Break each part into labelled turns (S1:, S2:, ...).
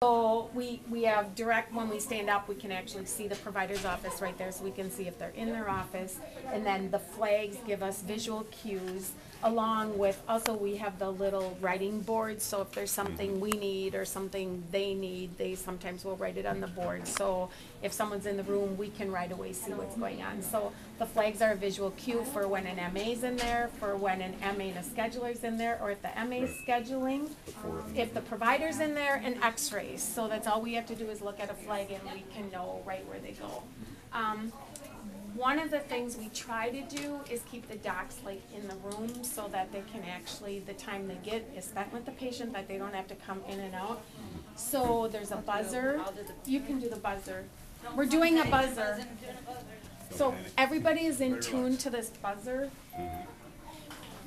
S1: So we have direct, when we stand up, we can actually see the provider's office right there, so we can see if they're in their office. And then the flags give us visual cues, along with, also we have the little writing boards, so if there's something we need or something they need, they sometimes will write it on the board. So if someone's in the room, we can right away see what's going on. So the flags are a visual cue for when an MA's in there, for when an MA and a scheduler's in there, or if the MA's scheduling, if the provider's in there, and x-rays. So that's all we have to do is look at a flag and we can know right where they go. One of the things we try to do is keep the docs like in the room so that they can actually, the time they get is spent with the patient, that they don't have to come in and out. So there's a buzzer. You can do the buzzer. We're doing a buzzer. So everybody is in tune to this buzzer.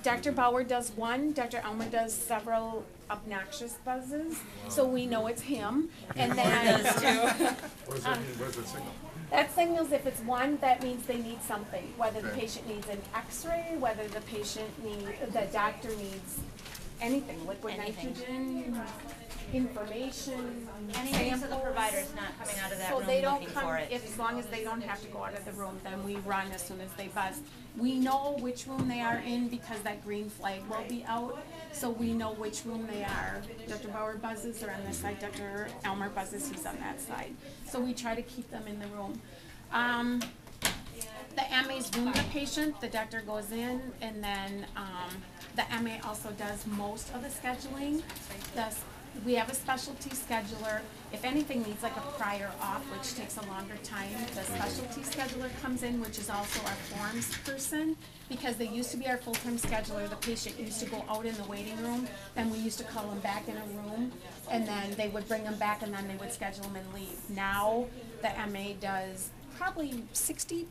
S1: Dr. Bauer does one, Dr. Elmer does several obnoxious buzzes, so we know it's him. And then
S2: What does that mean? What does that signal?
S1: that signals if it's one, that means they need something, whether the patient needs an x-ray, whether the the doctor needs anything, liquid nitrogen, information,
S3: anything, so the provider's not coming out of that
S1: so
S3: room
S1: they don't
S3: looking
S1: come,
S3: for it.
S1: as long as they don't have to go out of the room, then we run as soon as they buzz. We know which room they are in because that green flag will be out, so we know which room they are. Dr. Bauer buzzes, they're on this side, Dr. Elmer buzzes, he's on that side. So we try to keep them in the room. The MA's room the patient, the doctor goes in, and then the MA also does most of the scheduling. We have a specialty scheduler. If anything needs like a prior auth, which takes a longer time, the specialty scheduler comes in, which is also our forms person, because they used to be our full-time scheduler. The patient used to go out in the waiting room, then we used to call them back in a room, and then they would bring them back, and then they would schedule them and leave. Now the MA does probably 60%,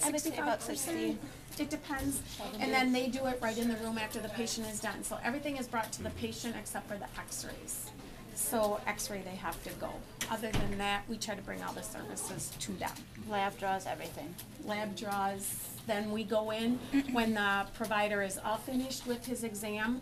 S3: I would say about 60.
S1: It depends. And then they do it right in the room after the patient is done. So everything is brought to the patient except for the x-rays. So x-ray they have to go. Other than that, we try to bring all the services to them.
S3: Lab draws, everything.
S1: Lab draws, then we go in when the provider is all finished with his exam.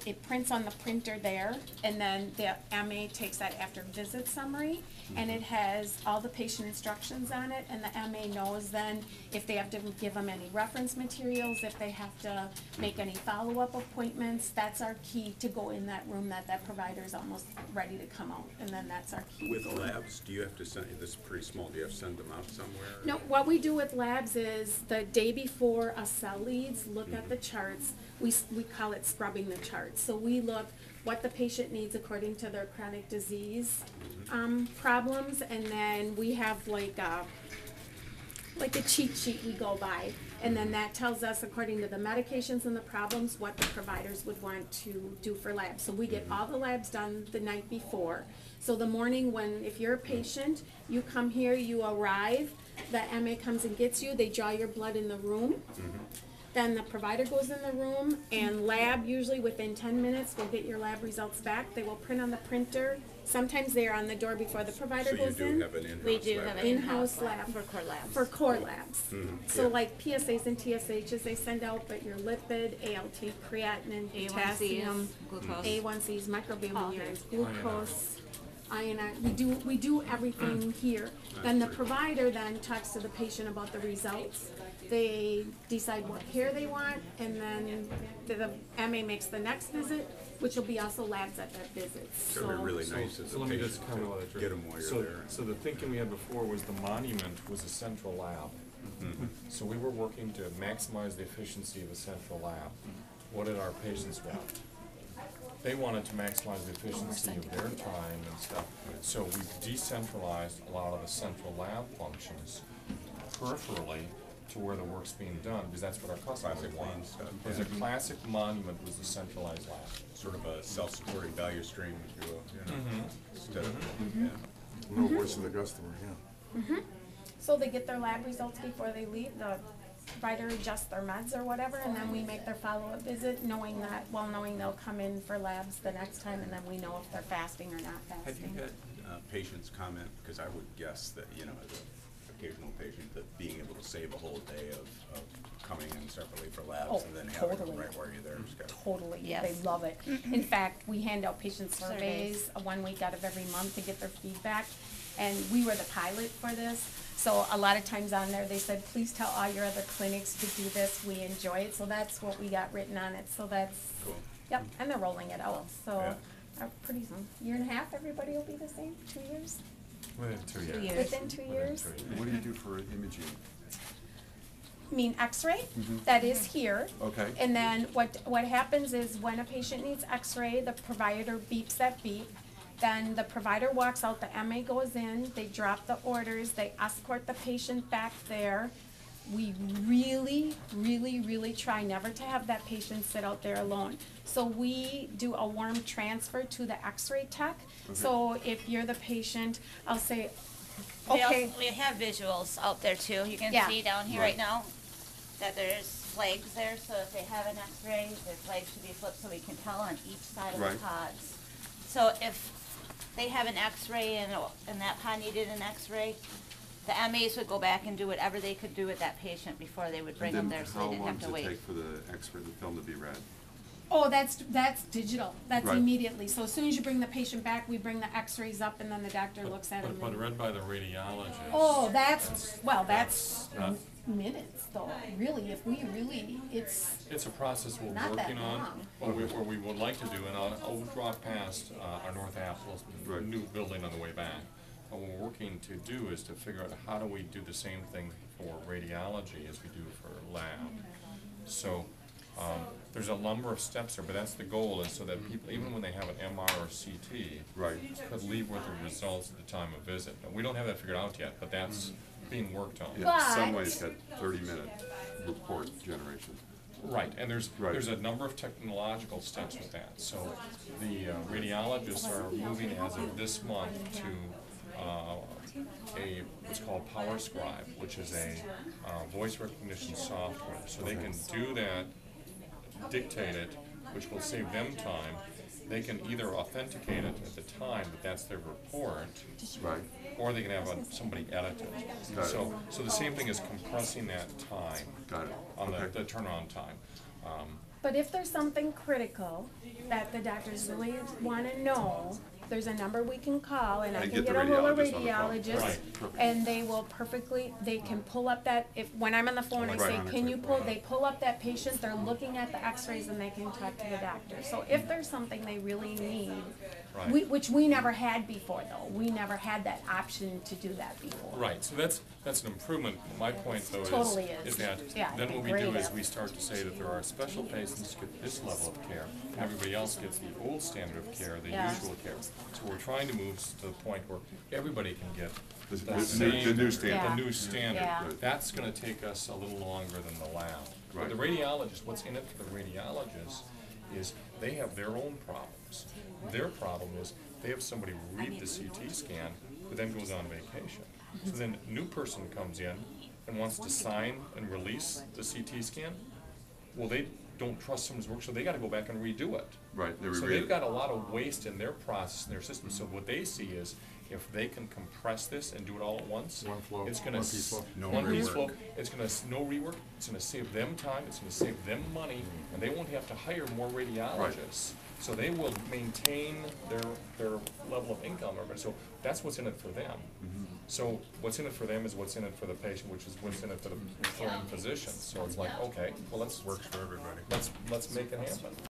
S1: It prints on the printer there, and then the MA takes that after visit summary, and it has all the patient instructions on it, and the MA knows then if they have to give them any reference materials, if they have to make any follow-up appointments. That's our key to go in that room, that provider is almost ready to come out, and then that's our key.
S4: With labs, do you have to send, this is pretty small, do you have to send them out somewhere?
S1: No, what we do with labs is the day before a cell leads, look at the charts. We call it scrubbing the charts. So we look what the patient needs according to their chronic disease problems, and then we have like a cheat sheet we go by, and then that tells us according to the medications and the problems what the providers would want to do for labs. So we get all the labs done the night before. So the morning if you're a patient, you come here, you arrive, the MA comes and gets you, they draw your blood in the room. Then the provider goes in the room, and lab, usually within 10 minutes, will get your lab results back. They will print on the printer. Sometimes they are on the door before the provider goes in.
S4: So you do have an in-house lab?
S3: We do have an
S1: In-house lab.
S3: for core labs.
S1: For core labs. So
S4: Yeah.
S1: like PSAs and TSHs they send out, but your lipid, ALT, creatinine, potassium,
S3: glucose.
S1: A1Cs, microbial urines, glucose, iodine. We do everything here. Then the provider then talks to the patient about the results. They decide what care they want, and then the MA makes the next visit, which will be also labs at that visit.
S4: So it'd be really nice as
S2: So
S4: a
S2: let me
S4: patient
S2: just comment on
S4: to
S2: that.
S4: get them while you're there.
S2: So the thinking we had before was the monument was a central lab. So we were working to maximize the efficiency of a central lab. What did our patients want? They wanted to maximize the efficiency of their time and stuff. So we decentralized a lot of the central lab functions peripherally to where the work's being done, because that's what our customers want. Because a classic monument was the centralized lab.
S4: Sort of a self-supporting value stream, if you will, you know, instead of,
S2: No voice of the customer, yeah.
S1: So they get their lab results before they leave. The provider adjusts their meds or whatever, and then we make their follow-up visit, knowing they'll come in for labs the next time, and then we know if they're fasting or not
S4: Have you
S1: fasting.
S4: had patients comment, because I would guess that, you know, as a occasional patient, that being able to save a whole day of coming in separately for labs
S1: Oh,
S4: and then having them
S1: totally.
S4: right where you're there. is good.
S1: Totally,
S3: Yes.
S1: they love it. In fact, we hand out patient surveys,
S3: Surveys.
S1: 1 week out of every month to get their feedback. And we were the pilot for this, so a lot of times on there, they said, please tell all your other clinics to do this, we enjoy it, so that's what we got written on it, so that's,
S4: Cool.
S1: yep, and they're rolling it out, so,
S4: Yeah.
S1: pretty soon, year and a half, everybody will be the same, 2 years?
S2: Within 2 years.
S3: years.
S1: Within 2 years?
S5: What do you do for imaging?
S1: Mean x-ray, that is here.
S5: Okay.
S1: And then what happens is when a patient needs x-ray, the provider beeps that beep. Then the provider walks out, the MA goes in, they drop the orders, they escort the patient back there. We really, really, really try never to have that patient sit out there alone. So we do a warm transfer to the x-ray tech. So if you're the patient, I'll say, okay.
S3: We have visuals out there too. You can
S1: Yeah.
S3: see down here
S5: Right.
S3: right now that there's flags there, so if they have an x-ray, the flags should be flipped so we can tell on each side of the
S5: Right.
S3: pods. So if they have an x-ray and that pod needed an x-ray, the MAs would go back and do whatever they could do with that patient before they would bring them there, so they didn't have to
S5: How long
S3: wait.
S5: does it take for the X-ray, the film to be read?
S1: Oh, that's digital, that's
S5: Right.
S1: immediately. So as soon as you bring the patient back, we bring the x-rays up and then the doctor looks at them.
S2: But read by the radiologist.
S1: Oh, that's
S2: not-
S1: minutes though, really, if we really,
S2: It's a process we're
S1: Not that
S2: working on,
S1: long.
S2: what we would like to do, and I'll draw past our North Apple
S5: Right.
S2: new building on the way back. What we're working to do is to figure out how do we do the same thing for radiology as we do for lab. So, there's a number of steps there, but that's the goal, is so that people, even when they have an MR or CT,
S5: Right.
S2: could leave with the results at the time of visit. Now, we don't have that figured out yet, but that's being worked on.
S5: Yeah, some
S1: But-
S5: ways got 30-minute report generation.
S2: Right, and there's
S5: Right.
S2: a number of technological steps with that. So the radiologists are moving as of this month to what's called Power Scribe, which is a voice recognition software. So they can do that, dictate it, which will save them time. They can either authenticate it at the time that that's their report,
S5: Right.
S2: or they can have somebody edit it.
S5: Got it.
S2: So the same thing is compressing that time
S5: Got it.
S2: on
S5: Okay.
S2: the turnaround time.
S1: but if there's something critical that the doctors really wanna know, there's a number we can call and I
S5: And
S1: can
S5: get
S1: get
S5: the
S1: a hold of
S5: radiologist on the phone.
S1: radiologists.
S2: Right.
S1: And they will they can pull up that, when I'm on the phone, I say,
S5: Right.
S1: can you they pull up that patient, they're looking at the x-rays and they can talk to the doctor. So if there's something they really need,
S2: Right.
S1: which we never had before though, we never had that option to do that before.
S2: Right, so that's an improvement. My point though
S1: Totally
S2: is
S1: is.
S2: that
S1: Yeah,
S2: then what we
S1: great
S2: do is
S1: app.
S2: we start to say that there are special patients who get this level of care, and everybody else gets the old standard of care, the
S1: Yeah.
S2: usual care. So we're trying to move to the point where everybody can get
S5: The
S2: the
S5: new
S2: same,
S5: standard.
S2: the new standard.
S1: Yeah.
S5: Right.
S2: That's gonna take us a little longer than the lab. But the
S5: Right.
S2: radiologist, what's in it for the radiologist is they have their own problems. Their problem is they have somebody read the CT scan who then goes on vacation. So then a new person comes in and wants to sign and release the CT scan. Well, they don't trust someone's work, so they gotta go back and redo it.
S5: Right, they
S2: So
S5: reread
S2: they've
S5: it.
S2: got a lot of waste in their process, in their system, so what they see is, if they can compress this and do it all at once,
S6: One flow,
S2: it's gonna,
S6: one piece flow.
S4: No
S2: one piece
S4: rework.
S2: flow, it's gonna, no rework, it's gonna save them time, it's gonna save them money, and they won't have to hire more radiologists. So they will maintain their level of income, so that's what's in it for them. So what's in it for them is what's in it for the patient, which is what's in it for the referring physician. So it's like, okay, well,
S4: Works for everybody.
S2: let's make it happen.